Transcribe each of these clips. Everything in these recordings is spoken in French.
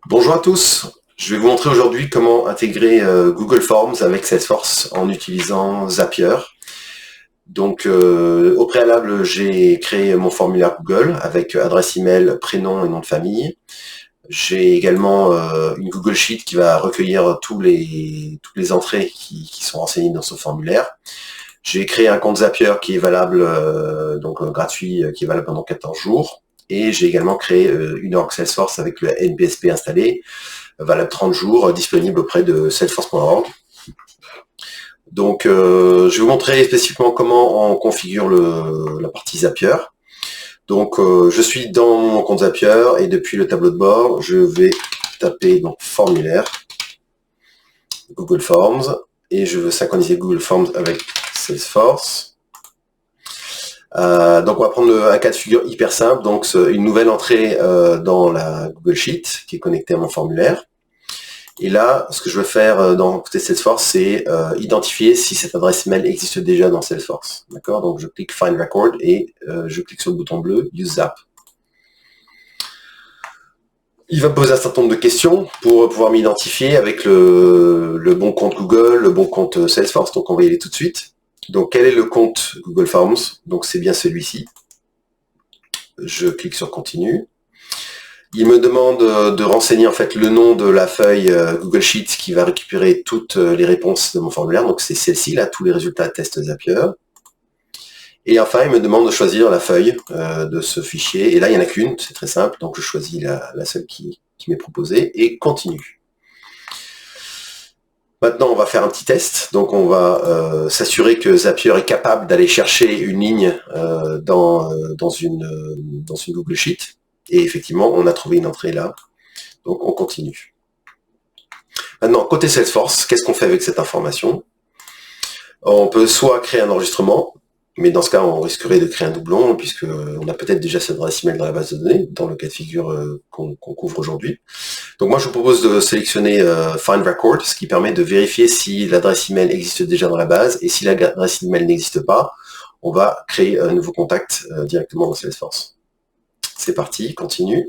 Bonjour à tous, je vais vous montrer aujourd'hui comment intégrer Google Forms avec Salesforce en utilisant Zapier. Donc au préalable, j'ai créé mon formulaire Google avec adresse email, prénom et nom de famille. J'ai également une Google Sheet qui va recueillir toutes les entrées qui sont renseignées dans ce formulaire. J'ai créé un compte Zapier qui est valable, gratuit, qui est valable pendant 14 jours. Et j'ai également créé une org Salesforce avec le NPSP installé, valable 30 jours, disponible auprès de salesforce.org. Donc, je vais vous montrer spécifiquement comment on configure la partie Zapier. Donc, je suis dans mon compte Zapier et depuis le tableau de bord, je vais taper donc formulaire, Google Forms, et je veux synchroniser Google Forms avec Salesforce. Donc on va prendre un cas de figure hyper simple, donc une nouvelle entrée dans la Google Sheet qui est connectée à mon formulaire. Et là, ce que je veux faire dans côté Salesforce, c'est identifier si cette adresse email existe déjà dans Salesforce. D'accord? Donc je clique Find Record et je clique sur le bouton bleu Use Zap. Il va me poser un certain nombre de questions pour pouvoir m'identifier avec le bon compte Google, le bon compte Salesforce. Donc on va y aller tout de suite. Donc quel est le compte Google Forms? Donc c'est bien celui-ci. Je clique sur Continue. Il me demande de renseigner en fait le nom de la feuille Google Sheets qui va récupérer toutes les réponses de mon formulaire. Donc c'est celle-ci, là, tous les résultats test Zapier. Et enfin, il me demande de choisir la feuille de ce fichier. Et là, il n'y en a qu'une, c'est très simple. Donc je choisis la seule qui m'est proposée et continue. Maintenant, on va faire un petit test. Donc on va s'assurer que Zapier est capable d'aller chercher une ligne dans une Google Sheet. Et effectivement, on a trouvé une entrée là. Donc on continue. Maintenant, côté Salesforce, qu'est-ce qu'on fait avec cette information? On peut soit créer un enregistrement, mais dans ce cas, on risquerait de créer un doublon, puisqu'on a peut-être déjà cette adresse email dans la base de données, dans le cas de figure qu'on couvre aujourd'hui. Donc moi, je vous propose de sélectionner Find Record, ce qui permet de vérifier si l'adresse email existe déjà dans la base, et si l'adresse email n'existe pas, on va créer un nouveau contact directement dans Salesforce. C'est parti, continue.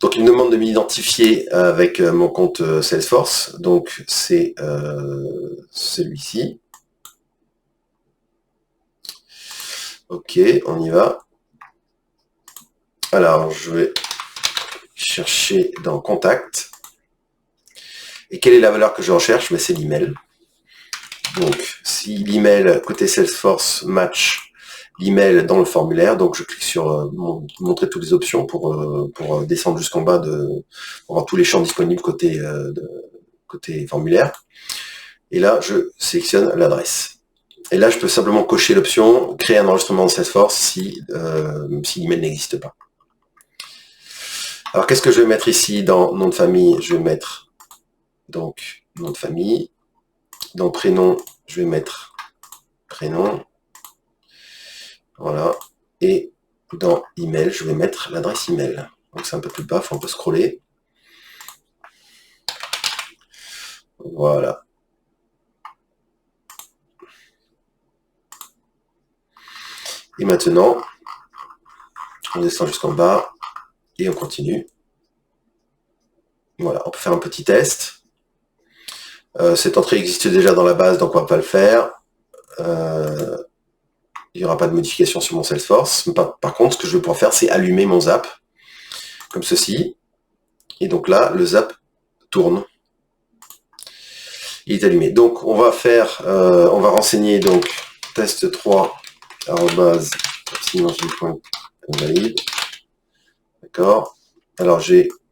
Donc il me demande de m'identifier avec mon compte Salesforce, donc c'est celui-ci. Ok, on y va. Alors je vais chercher dans Contact. Et quelle est la valeur que je recherche? C'est l'email. Donc si l'email côté Salesforce match l'email dans le formulaire, donc je clique sur montrer toutes les options pour descendre jusqu'en bas pour avoir tous les champs disponibles côté formulaire. Et là, je sélectionne l'adresse. Et là, je peux simplement cocher l'option créer un enregistrement de Salesforce si l'email n'existe pas. Alors, qu'est-ce que je vais mettre ici dans nom de famille? Je vais mettre donc nom de famille. Dans prénom, je vais mettre prénom. Voilà. Et dans email, je vais mettre l'adresse email. Donc c'est un peu plus bas, faut un peu scroller. Voilà. Et maintenant, on descend jusqu'en bas et on continue. Voilà, on peut faire un petit test. Cette entrée existe déjà dans la base, donc on ne va pas le faire. Il n'y aura pas de modification sur mon Salesforce. Par contre, ce que je vais pouvoir faire, c'est allumer mon Zap, comme ceci. Et donc là, le Zap tourne. Il est allumé. Donc on va renseigner donc test3 valide. D'accord. Alors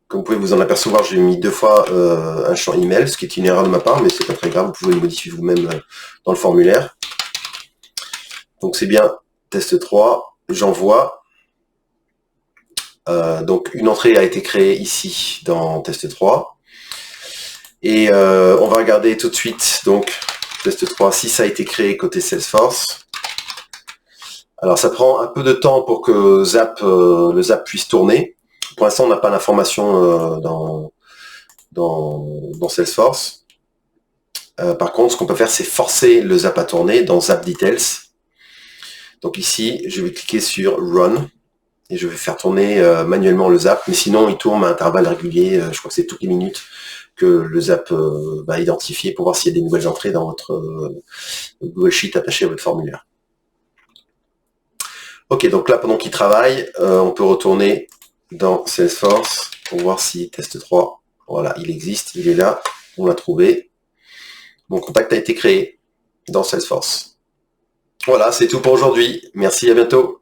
comme vous pouvez vous en apercevoir, j'ai mis 2 fois un champ email, ce qui est une erreur de ma part, mais c'est pas très grave, vous pouvez le modifier vous-même dans le formulaire. Donc c'est bien test3, j'envoie. Donc une entrée a été créée ici dans test3. Et on va regarder tout de suite, donc test3, si ça a été créé côté Salesforce. Alors ça prend un peu de temps pour que le Zap puisse tourner. Pour l'instant, on n'a pas d'information dans Salesforce. Par contre, ce qu'on peut faire, c'est forcer le Zap à tourner dans Zap Details. Donc ici, je vais cliquer sur Run. et je vais faire tourner manuellement le Zap, mais sinon il tourne à intervalles réguliers, je crois que c'est toutes les minutes que le Zap va identifier pour voir s'il y a des nouvelles entrées dans votre Google Sheet attaché à votre formulaire. Ok, donc là, pendant qu'il travaille, on peut retourner dans Salesforce pour voir si test 3, voilà, il existe, il est là, on l'a trouvé. Mon contact a été créé dans Salesforce. Voilà, c'est tout pour aujourd'hui. Merci, à bientôt.